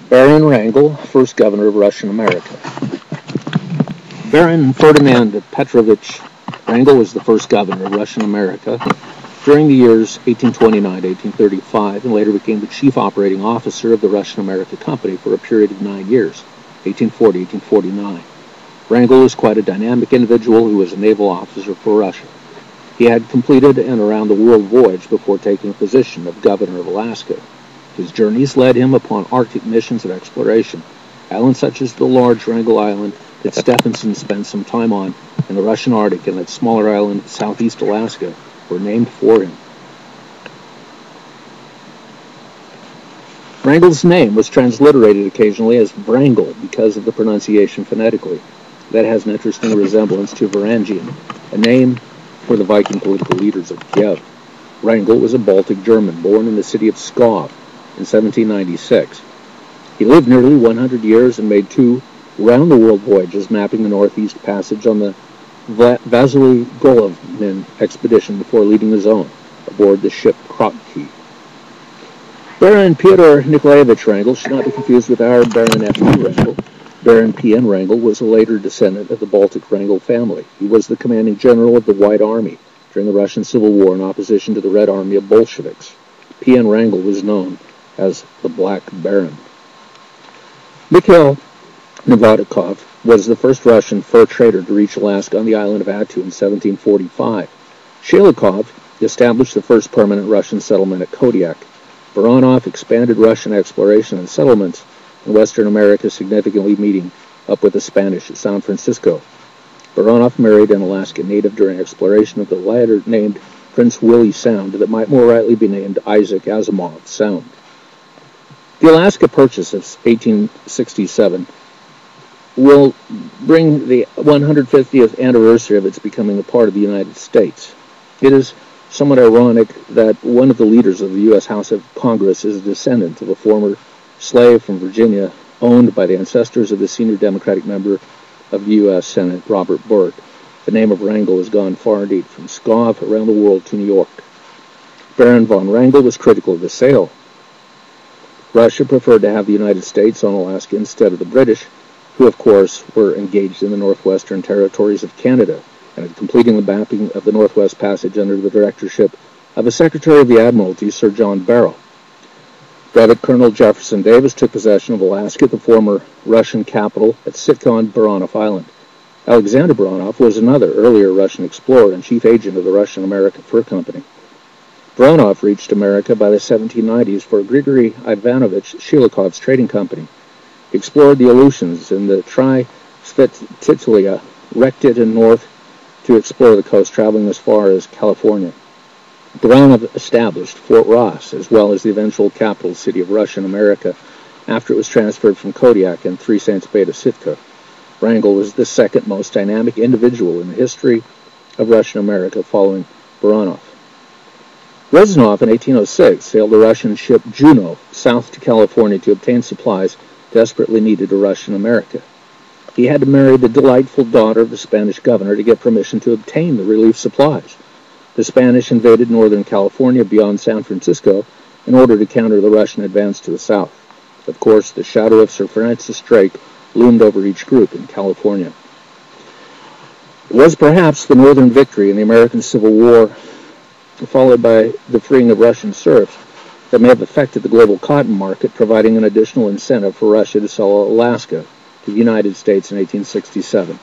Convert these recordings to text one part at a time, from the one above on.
Baron Wrangel, first governor of Russian America. Baron Ferdinand Petrovich Wrangel was the first governor of Russian America during the years 1829 to 1835, and later became the chief operating officer of the Russian America Company for a period of 9 years, 1840-1849. Wrangel was quite a dynamic individual who was a naval officer for Russia. He had completed an around-the-world voyage before taking the position of governor of Alaska. His journeys led him upon Arctic missions of exploration. Islands such as the large Wrangel Island that Stephenson spent some time on in the Russian Arctic and that smaller island of southeast Alaska were named for him. Wrangel's name was transliterated occasionally as Wrangel because of the pronunciation phonetically. That has an interesting resemblance to Varangian, a name for the Viking political leaders of Kiev. Wrangel was a Baltic German born in the city of Pskov in 1796. He lived nearly 100 years and made 2 round-the-world voyages mapping the Northeast Passage on the Vasily Golovnin expedition before leading his own aboard the ship Kropotki. Baron Pyotr Nikolaevich Wrangel should not be confused with our Baron F.P. Wrangell. Baron P.N. Wrangel was a later descendant of the Baltic Wrangel family. He was the commanding general of the White Army during the Russian Civil War in opposition to the Red Army of Bolsheviks. P.N. Wrangel was known as the Black Baron. Mikhail Novodikov was the first Russian fur trader to reach Alaska on the island of Attu in 1745. Shelikov established the first permanent Russian settlement at Kodiak. Baranov expanded Russian exploration and settlements in Western America, significantly meeting up with the Spanish at San Francisco. Baranov married an Alaska native during exploration of the latter named Prince Willie Sound that might more rightly be named Isaac Asimov Sound. The Alaska Purchase of 1867 will bring the 150th anniversary of its becoming a part of the United States. It is somewhat ironic that one of the leaders of the U.S. House of Congress is a descendant of a former slave from Virginia owned by the ancestors of the senior Democratic member of the U.S. Senate, Robert Byrd. The name of Wrangel has gone far indeed, from Pskov around the world to New York. Baron von Wrangel was critical of the sale. Russia preferred to have the United States on Alaska instead of the British, who of course were engaged in the northwestern territories of Canada and in completing the mapping of the Northwest Passage under the directorship of a Secretary of the Admiralty, Sir John Barrow. Brevet Colonel Jefferson Davis took possession of Alaska, the former Russian capital, at Sitka on Baranov Island. Alexander Baranov was another earlier Russian explorer and chief agent of the Russian America Fur Company. Baranov reached America by the 1790s for Grigory Ivanovich Shilikov's trading company. He explored the Aleutians in the Tri-Svititilia, wrecked it in north to explore the coast, traveling as far as California. Baranov established Fort Ross, as well as the eventual capital city of Russian America, after it was transferred from Kodiak and Three Saints Bay to Sitka. Wrangel was the second most dynamic individual in the history of Russian America, following Baranov. Reznov in 1806 sailed the Russian ship Juno south to California to obtain supplies desperately needed to Russian America. He had to marry the delightful daughter of the Spanish governor to get permission to obtain the relief supplies. The Spanish invaded northern California beyond San Francisco in order to counter the Russian advance to the south. Of course, the shadow of Sir Francis Drake loomed over each group in California. It was perhaps the northern victory in the American Civil War, followed by the freeing of Russian serfs, that may have affected the global cotton market, providing an additional incentive for Russia to sell Alaska to the United States in 1867.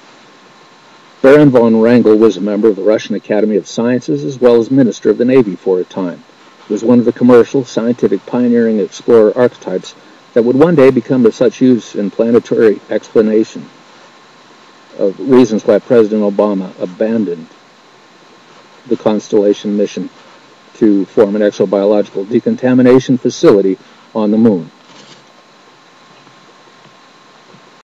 Baron von Wrangel was a member of the Russian Academy of Sciences as well as Minister of the Navy for a time. He was one of the commercial, scientific, pioneering explorer archetypes that would one day become of such use in planetary explanation of reasons why President Obama abandoned the Constellation mission to form an exobiological decontamination facility on the moon.